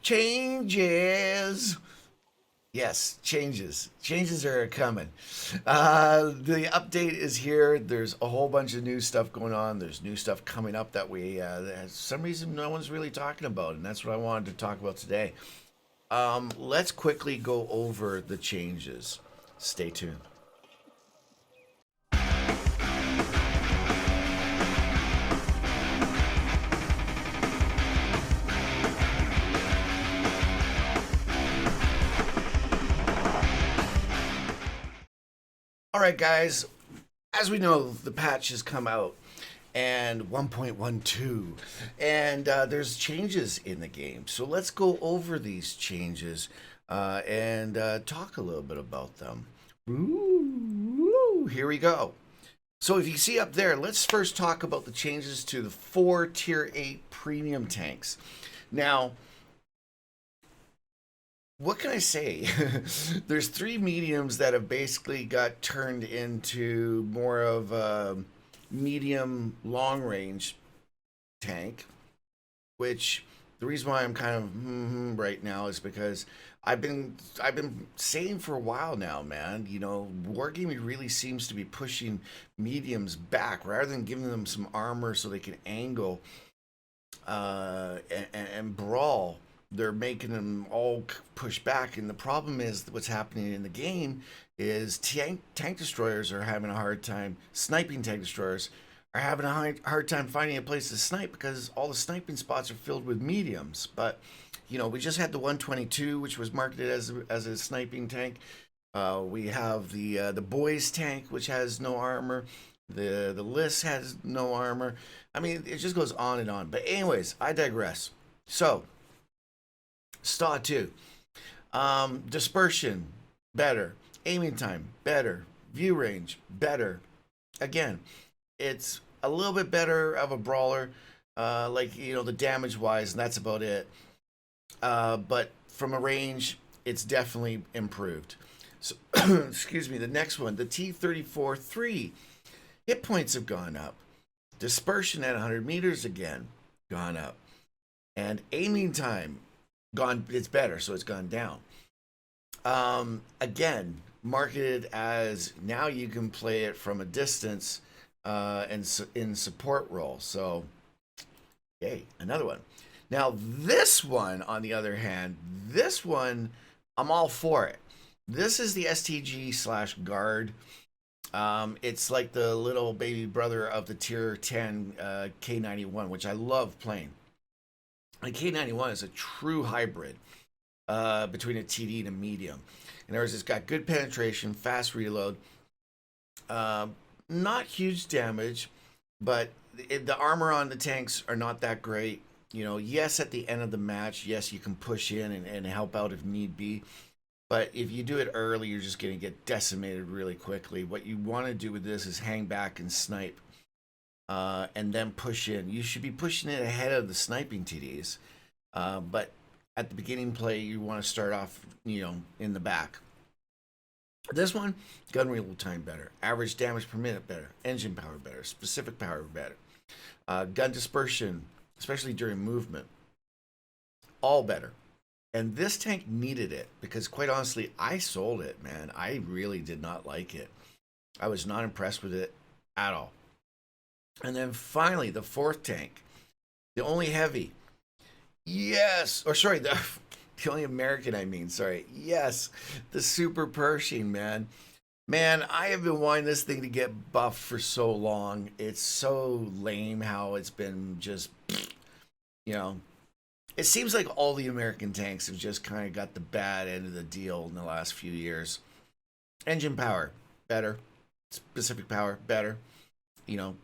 Changes. Yes, changes. Changes are coming. The update is here. There's a whole bunch of new stuff going on. There's new stuff coming up that for some reason, no one's really talking about, and that's what I wanted to talk about today. Let's quickly go over the changes. Stay tuned. All right, guys. As we know, the patch has come out and 1.12, and there's changes in the game. So let's go over these changes and talk a little bit about them. Ooh, here we go. So if you see up there, let's first talk about the changes to the 4 Tier 8 premium tanks. Now, what can I say? There's 3 mediums that have basically got turned into more of a medium long range tank, which the reason why I'm kind of right now is because I've been saying for a while now, man. You know, Wargaming really seems to be pushing mediums back rather than giving them some armor so they can angle and brawl. They're making them all push back, and the problem is what's happening in the game is tank destroyers are having a hard time. Sniping tank destroyers are having a hard time finding a place to snipe because all the sniping spots are filled with mediums. But you know, we just had the 122, which was marketed as a sniping tank. We have the boys tank, which has no armor. The list has no armor. I mean, it just goes on and on. But anyways, I digress. So Staw 2. Dispersion, better. Aiming time, better. View range, better. Again, it's a little bit better of a brawler, like, you know, the damage wise, and that's about it. But from a range, it's definitely improved. So, excuse me, the next one, the T-34-3. Hit points have gone up. Dispersion at 100 meters again, gone up. And aiming time, it's better, so it's gone down. Again, marketed as now you can play it from a distance and in support role. So, yay, another one. Now, this one, on the other hand, this one, I'm all for it. This is the STG/Guard. It's like the little baby brother of the Tier 10 K91, which I love playing. The K91 is a true hybrid between a TD and a medium. In other words, it's got good penetration, fast reload, not huge damage, but the armor on the tanks are not that great. You know, yes, at the end of the match, yes, you can push in and help out if need be. But if you do it early, you're just going to get decimated really quickly. What you want to do with this is hang back and snipe. And then push in. You should be pushing it ahead of the sniping TDs. But at the beginning play, you want to start off, you know, in the back. This one, gun reload time better. Average damage per minute better. Engine power better. Specific power better. Gun dispersion, especially during movement, all better. And this tank needed it because, quite honestly, I sold it, man. I really did not like it. I was not impressed with it at all. And then finally, the 4th tank, the only heavy. Yes, or sorry, the only American, I mean, sorry. Yes, the Super Pershing, man. Man, I have been wanting this thing to get buffed for so long. It's so lame how it's been just, you know. It seems like all the American tanks have just kind of got the bad end of the deal in the last few years. Engine power, better. Specific power, better. You know,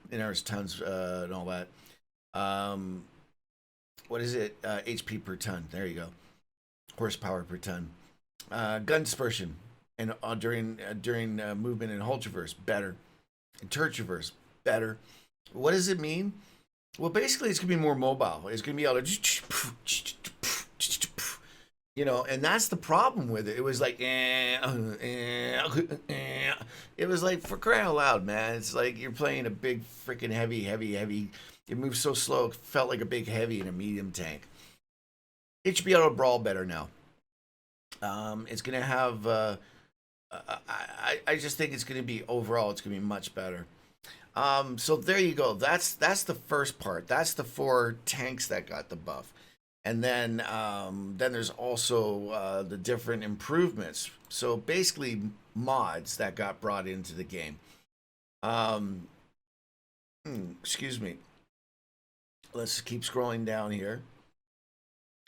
there's tons and all that. What is it? HP per ton. There you go. Horsepower per ton. Gun dispersion and during movement and hold traverse, better. And turret traverse, better. What does it mean? Well, basically, it's gonna be more mobile. It's gonna be able to, you know, and that's the problem with it. It was like, it was like, for crying out loud, man. It's like you're playing a big freaking heavy. It moves so slow. It felt like a big heavy in a medium tank. It should be able to brawl better now. It's going to have. I just think it's going to be overall. It's going to be much better. So there you go. That's the first part. That's the 4 tanks that got the buff, and then there's also the different improvements. So basically, mods that got brought into the game. Um, Excuse me. Let's keep scrolling down here.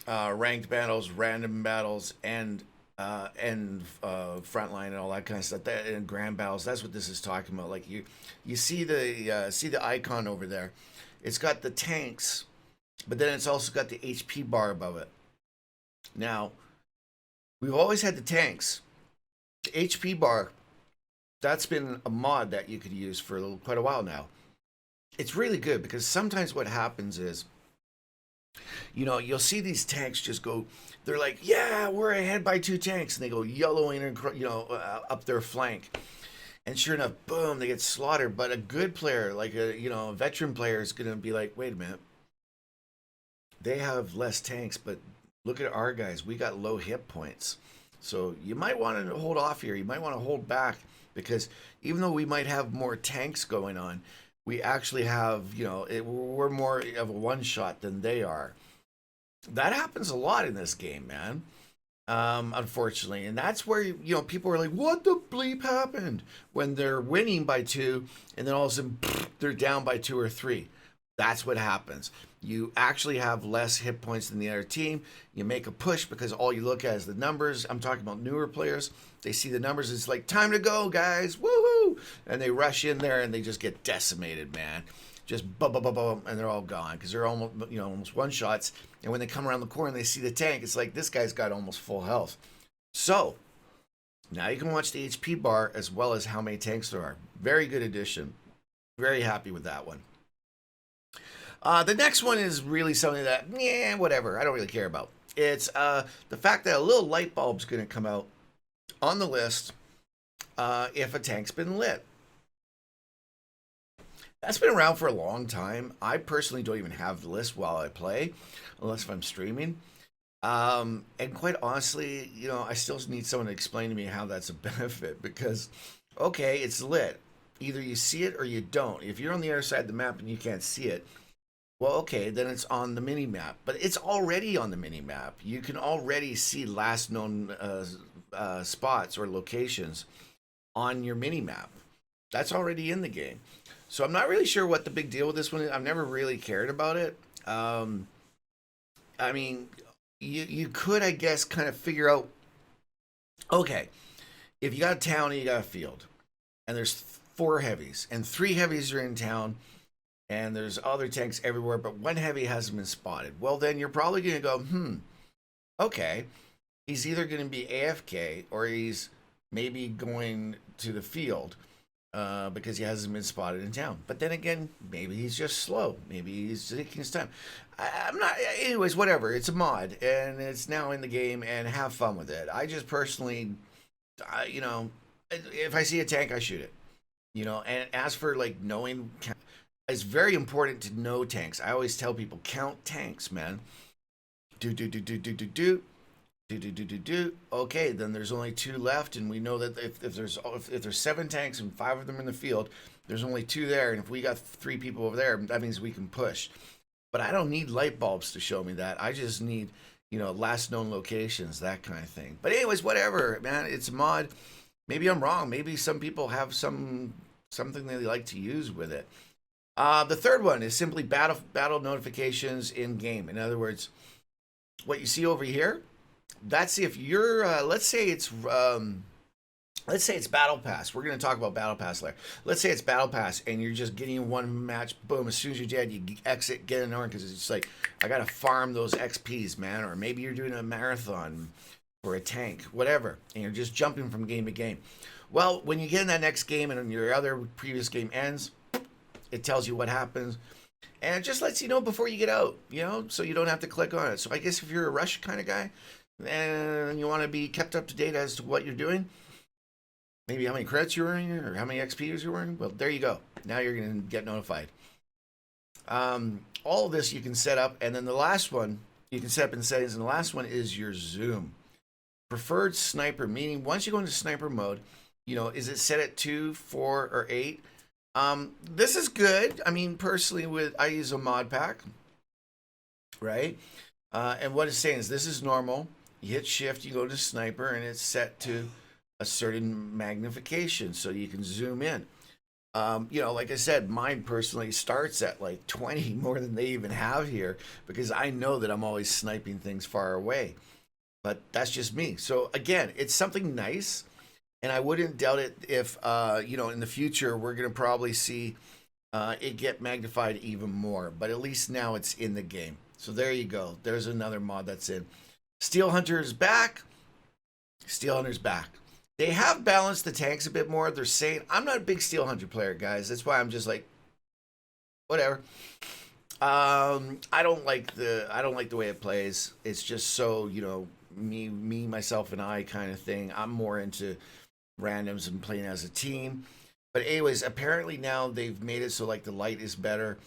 Ranked battles, random battles, and frontline and all that kind of stuff. That and grand battles. That's what this is talking about. Like you see the icon over there. It's got the tanks, but then it's also got the HP bar above it. Now we've always had the tanks. The HP bar. That's been a mod that you could use for quite a while now. It's really good because sometimes what happens is, you'll see these tanks just go. They're like, yeah, we're ahead by 2 tanks, and they go yellowing and up their flank. And sure enough, boom, they get slaughtered. But a good player, like a veteran player, is gonna be like, wait a minute, they have less tanks, but look at our guys. We got low hit points, so you might want to hold off here. You might want to hold back because even though we might have more tanks going on, we actually have, we're more of a one shot than they are. That happens a lot in this game, man. Unfortunately, and that's where people are like, "What the bleep happened?" When they're winning by 2, and then all of a sudden they're down by 2 or 3. That's what happens. You actually have less hit points than the other team. You make a push because all you look at is the numbers. I'm talking about newer players. They see the numbers. It's like, time to go, guys. Woohoo! And they rush in there and they just get decimated, man. Just bum, bum, bum, bum, and they're all gone because they're almost one shots. And when they come around the corner and they see the tank, it's like, this guy's got almost full health. So now you can watch the HP bar as well as how many tanks there are. Very good addition. Very happy with that one. The next one is really something that, whatever, I don't really care about. It's the fact that a little light bulb's going to come out on the list if a tank's been lit. That's been around for a long time. I personally don't even have the list while I play, unless if I'm streaming. And quite honestly, I still need someone to explain to me how that's a benefit because, okay, it's lit. Either you see it or you don't. If you're on the other side of the map and you can't see it, well, okay, then it's on the mini map, but it's already on the mini map. You can already see last known spots or locations on your mini map. That's already in the game. So I'm not really sure what the big deal with this one is. I've never really cared about it. I mean, you could, I guess, kind of figure out, okay, if you got a town and you got a field, and there's 4 heavies, and 3 heavies are in town, and there's other tanks everywhere, but 1 heavy hasn't been spotted. Well, then you're probably going to go, okay, he's either going to be AFK or he's maybe going to the field because he hasn't been spotted in town. But then again, maybe he's just slow. Maybe he's taking his time. I'm not, anyways, whatever. It's a mod, and it's now in the game, and have fun with it. I just personally, if I see a tank, I shoot it. And as for like knowing, it's very important to know tanks. I always tell people, count tanks, man. Do. Okay, then there's only 2 left, and we know that if there's 7 tanks and 5 of them in the field, there's only 2 there, and if we got 3 people over there, that means we can push. But I don't need light bulbs to show me that. I just need, last known locations, that kind of thing. But anyways, whatever, man. It's a mod. Maybe I'm wrong. Maybe some people have something they like to use with it. The third one is simply battle notifications in game. In other words, what you see over here, that's if you're let's say it's battle pass. We're going to talk about battle pass later. Let's say it's battle pass and you're just getting one match, boom, as soon as you're dead, you exit, get an arm because it's just like, I got to farm those XPs, man. Or maybe you're doing a marathon for a tank, whatever, and you're just jumping from game to game. Well, when you get in that next game and your other previous game ends, it tells you what happens, and it just lets you know before you get out, so you don't have to click on it. So I guess if you're a rush kind of guy and you want to be kept up to date as to what you're doing, maybe how many credits you're earning or how many XPs you're earning, well, there you go. Now you're going to get notified. All of this you can set up, and then the last one You can set up in settings, and the last one is your zoom. Preferred sniper, meaning once you go into sniper mode, is it set at 2, 4, or 8? This is good. I mean, personally, I use a mod pack, right? And what it's saying is this is normal. You hit shift, you go to sniper, and it's set to a certain magnification so you can zoom in. Like I said, mine personally starts at like 20 more than they even have here because I know that I'm always sniping things far away. But that's just me. So again, it's something nice, and I wouldn't doubt it if in the future we're gonna probably see it get magnified even more. But at least now it's in the game. So there you go. There's another mod that's in. Steel Hunter is back. Steel Hunter's back. They have balanced the tanks a bit more. They're saying I'm not a big Steel Hunter player, guys. That's why I'm just like, whatever. I don't like the way it plays. It's just so me, myself, and I kind of thing. I'm more into randoms and playing as a team. But anyways, apparently now they've made it so like the light is better,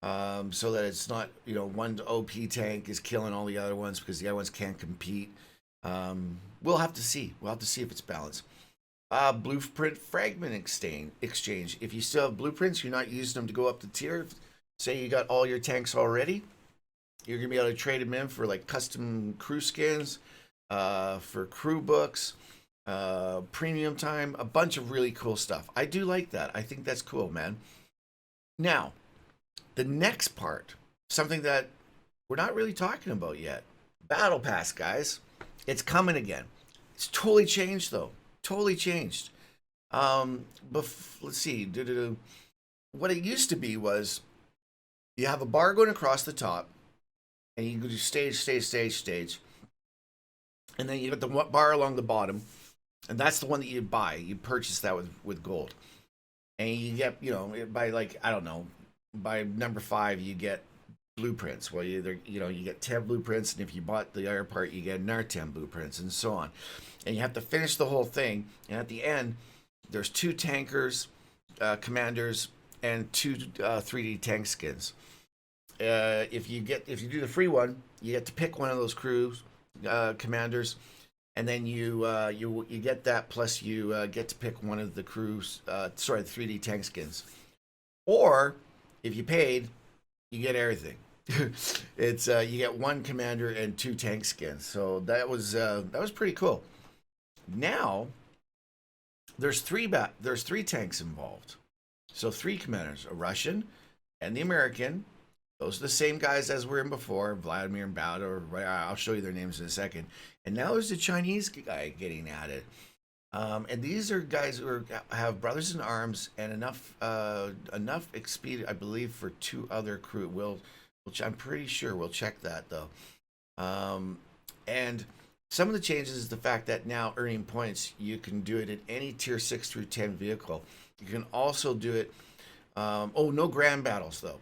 so that it's not one OP tank is killing all the other ones because the other ones can't compete. We'll have to see. We'll have to see if it's balanced. Blueprint fragment exchange. If you still have blueprints, you're not using them to go up the tier. Say you got all your tanks already, you're gonna be able to trade them in for like custom crew skins, for crew books, premium time, a bunch of really cool stuff. I do like that. I think that's cool, man. Now, the next part, something that we're not really talking about yet. Battle Pass, guys. It's coming again. It's totally changed, though. Totally changed. Let's see. What it used to be was you have a bar going across the top, and you go to stage. And then you got the bar along the bottom, and that's the one that you buy. You purchase that with gold. And you get, by like, I don't know, by number 5, you get blueprints. Well, you get 10 blueprints, and if you bought the other part, you get another 10 blueprints, and so on. And you have to finish the whole thing. And at the end, there's 2 tankers, commanders, and 2 3D tank skins. If you do the free one, you get to pick one of those crews, commanders, and then you get that, plus you get to pick one of the crews. The 3D tank skins. Or if you paid, you get everything. It's you get 1 commander and 2 tank skins. So that was pretty cool. Now there's 3 tanks involved. So 3 commanders, a Russian and the American. Those are the same guys as we're in before, Vladimir and Bauder. I'll show you their names in a second. And now there's the Chinese guy getting at it. And these are guys who have brothers in arms and enough XP, I believe, for 2 other crew. I'm pretty sure we'll check that though. And some of the changes is the fact that now earning points, you can do it in any tier 6 through 10 vehicle. You can also do it. No grand battles though.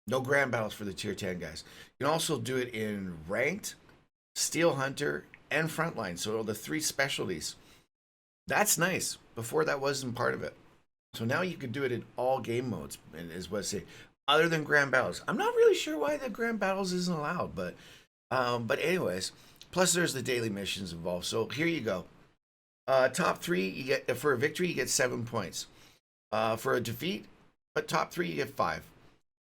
No grand battles for the tier 10 guys. You can also do it in ranked, Steel Hunter, and Frontline. So the 3 specialties. That's nice. Before that wasn't part of it. So now you can do it in all game modes, and is what I say. Other than grand battles. I'm not really sure why the grand battles isn't allowed, but anyways. Plus there's the daily missions involved. So here you go. Top 3, you get for a victory you get 7 points. For a defeat, but top 3 you get 5.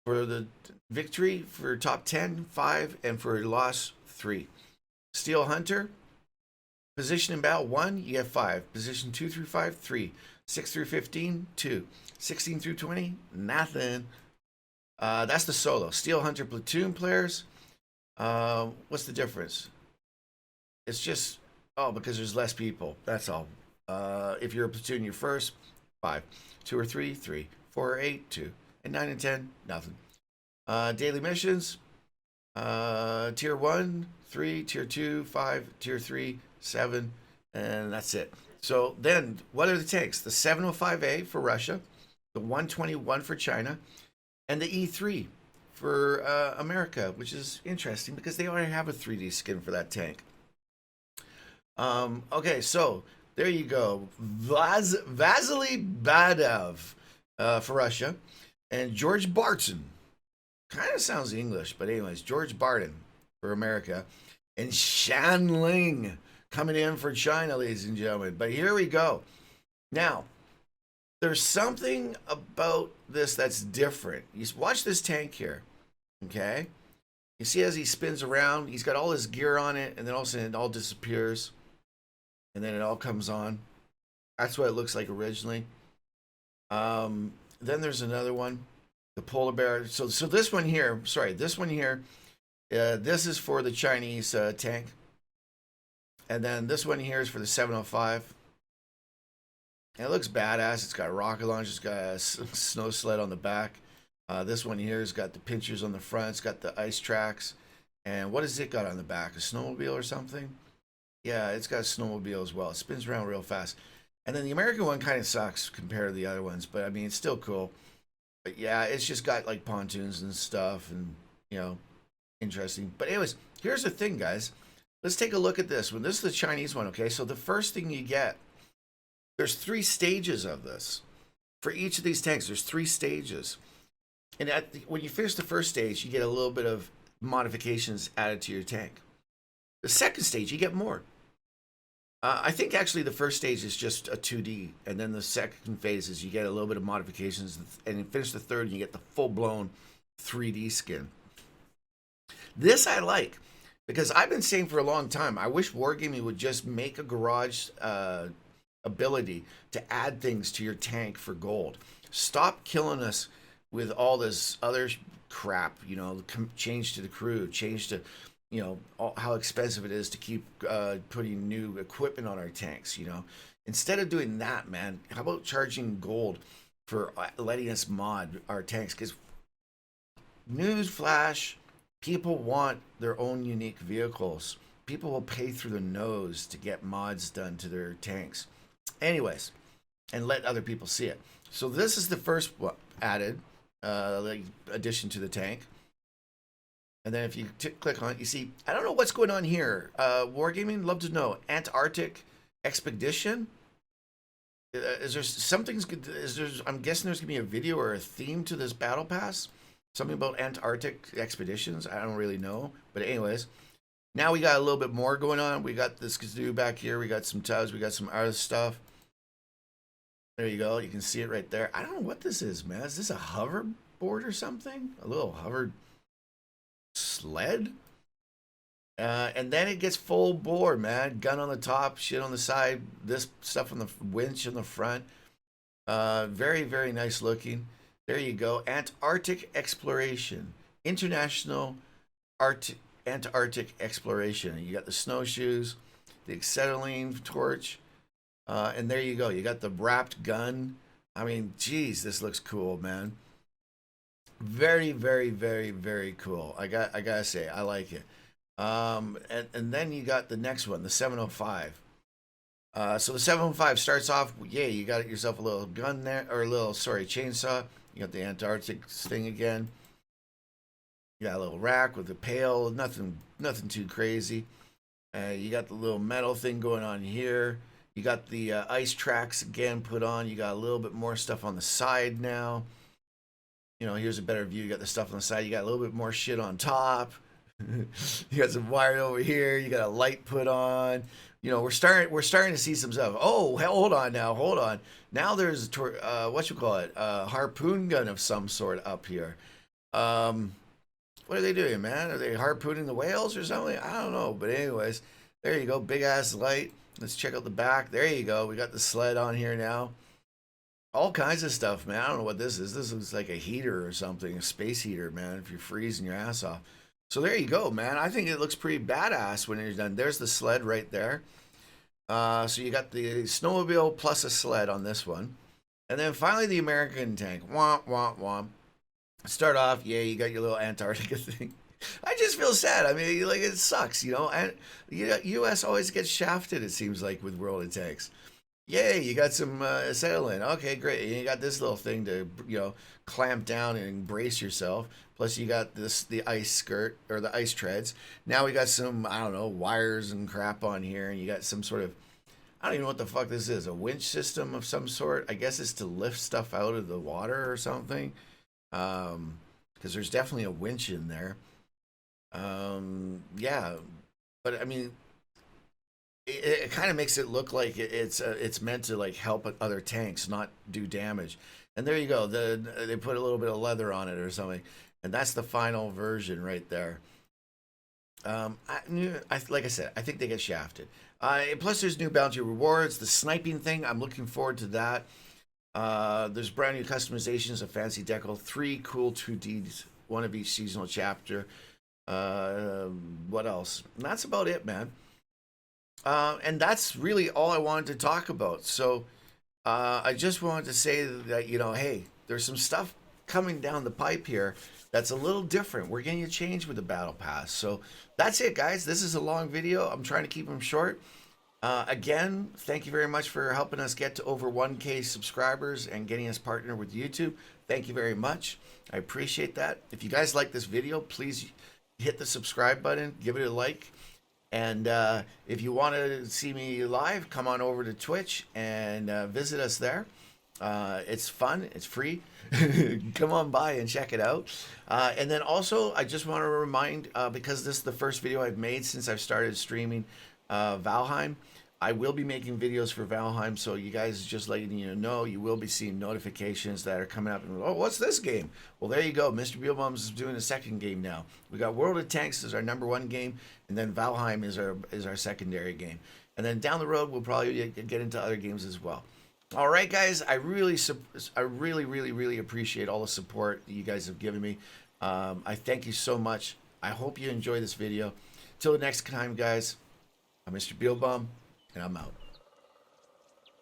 For the victory, for top 10, 5, and for a loss, 3. Steel Hunter, position in battle 1, you get 5. Position 2 through 5, 3. 6 through 15, 2. 16 through 20, nothing. That's the solo. Steel Hunter platoon players. What's the difference? It's just because there's less people. That's all. If you're a platoon, you're first, 5. 2 or 3, 3. 4 or 8, 2. And 9 and 10, nothing. Daily missions. Tier 1, 3. Tier 2, 5. Tier 3, 7. And that's it. So then, what are the tanks? The 705A for Russia, the 121 for China, and the E3 for America, which is interesting because they already have a 3D skin for that tank. Okay, so there you go. Vasily Badev for Russia, and George Barton. Kind of sounds English, but anyways, George Barton for America, and Shanling coming in for China, ladies and gentlemen. But here we go. Now, there's something about this that's different. You watch this tank here, okay? You see as he spins around, he's got all his gear on it, and then all of a sudden it all disappears, and then it all comes on. That's what it looks like originally. Then there's another one, the polar bear. So this one here, sorry, this one here, this is for the Chinese tank, and then this one here is for the 705. And it looks badass. It's got a rocket launch. It's got a snow sled on the back. This one here has got the pinchers on the front. It's got the ice tracks. And what has it got on the back? A snowmobile or something? Yeah, it's got a snowmobile as well. It spins around real fast. And then the American one kind of sucks compared to the other ones, but I mean, it's still cool. But yeah, it's just got like pontoons and stuff and, you know, interesting. But anyways, here's the thing, guys. Let's take a look at this one. This is the Chinese one, okay? So the first thing you get, there's 3 stages of this. For each of these tanks, there's 3 stages. And when you finish the first stage, you get a little bit of modifications added to your tank. The second stage, you get more. I think actually the first stage is just a 2D, and then the second phase is you get a little bit of modifications, and you finish the third, and you get the full-blown 3D skin. This I like, because I've been saying for a long time, I wish Wargaming would just make a garage ability to add things to your tank for gold. Stop killing us with all this other crap, you know, change to the crew, change to, you know, how expensive it is to keep putting new equipment on our tanks, you know. Instead of doing that, man, how about charging gold for letting us mod our tanks? Because newsflash, people want their own unique vehicles. People will pay through the nose to get mods done to their tanks. Anyways, and let other people see it. So this is the first added addition to the tank. And then if you click on it, you see, I don't know what's going on here. Wargaming, love to know. Antarctic Expedition? Is there something, I'm guessing there's going to be a video or a theme to this battle pass? Something about Antarctic expeditions? I don't really know. But anyways, now we got a little bit more going on. We got this kazoo back here. We got some tubs. We got some other stuff. There you go. You can see it right there. I don't know what this is, man. Is this a hoverboard or something? A little hover sled? And then it gets full bore, man. Gun on the top, shit on the side, this stuff on the winch in the front. Very, very nice looking. There you go. Antarctic Exploration. International Antarctic Exploration. You got the snowshoes, the acetylene torch, and there you go. You got the wrapped gun. I mean, geez, this looks cool, man. Very, very, very, very cool. I gotta say, I like it. And then you got the next one, the 705. So the 705 starts off, yeah, you got yourself a little gun there, or a little, sorry, chainsaw. You got the Antarctic thing again. You got a little rack with a pail, nothing too crazy. You got the little metal thing going on here. You got the ice tracks again put on. You got a little bit more stuff on the side now. You know, here's a better view. You got the stuff on the side. You got a little bit more shit on top. You got some wire over here. You got a light put on. You know, we're starting to see some stuff. Oh, hold on now, hold on. Now there's what you call it, a harpoon gun of some sort up here. What are they doing, man? Are they harpooning the whales or something? I don't know. But anyways, there you go, big ass light. Let's check out the back. There you go. We got the sled on here now. All kinds of stuff, man. I don't know what this is. This looks like a heater or something, a space heater, man, if you're freezing your ass off. So there you go, man. I think it looks pretty badass when you're done. There's the sled right there. So you got the snowmobile plus a sled on this one. And then finally the American tank. Womp, womp, womp. Start off, yeah, you got your little Antarctica thing. I just feel sad. I mean, like, it sucks, you know. And U.S. always gets shafted, it seems like, with World of Tanks. Yay, you got some acetylene. Okay, great. And you got this little thing to, you know, clamp down and brace yourself. Plus you got the ice skirt, or the ice treads. Now we got some, I don't know, wires and crap on here. And you got some sort of, I don't even know what the fuck this is. A winch system of some sort. I guess it's to lift stuff out of the water or something. Because there's definitely a winch in there. Yeah, but I mean, it kind of makes it look like it's meant to like help other tanks, not do damage. And there you go. They put a little bit of leather on it or something, and that's the final version right there. Like I said, I think they get shafted. Plus, there's new bounty rewards. The sniping thing, I'm looking forward to that. There's brand new customizations of Fancy Deco, 3 cool 2Ds, one of each seasonal chapter. What else? And that's about it, man. And that's really all I wanted to talk about. So I just wanted to say that, hey, there's some stuff coming down the pipe here that's a little different. We're getting a change with the Battle Pass. So that's it, guys. This is a long video. I'm trying to keep them short. Again, thank you very much for helping us get to over 1K subscribers and getting us partnered with YouTube. Thank you very much. I appreciate that. If you guys like this video, please hit the subscribe button, give it a like. And if you want to see me live, come on over to Twitch and visit us there. It's fun. It's free. Come on by and check it out. And then also, I just want to remind, because this is the first video I've made since I've started streaming Valheim, I will be making videos for Valheim, so you guys, just letting you know, you will be seeing notifications that are coming up. And, oh, what's this game? Well, there you go. Mr.BeetleBum is doing a second game now. We got World of Tanks as our #1 game, and then Valheim is our secondary game. And then down the road, we'll probably get into other games as well. All right, guys. I really, really appreciate all the support that you guys have given me. I thank you so much. I hope you enjoy this video. Till the next time, guys. I'm Mr. BeetleBum, and I'm out.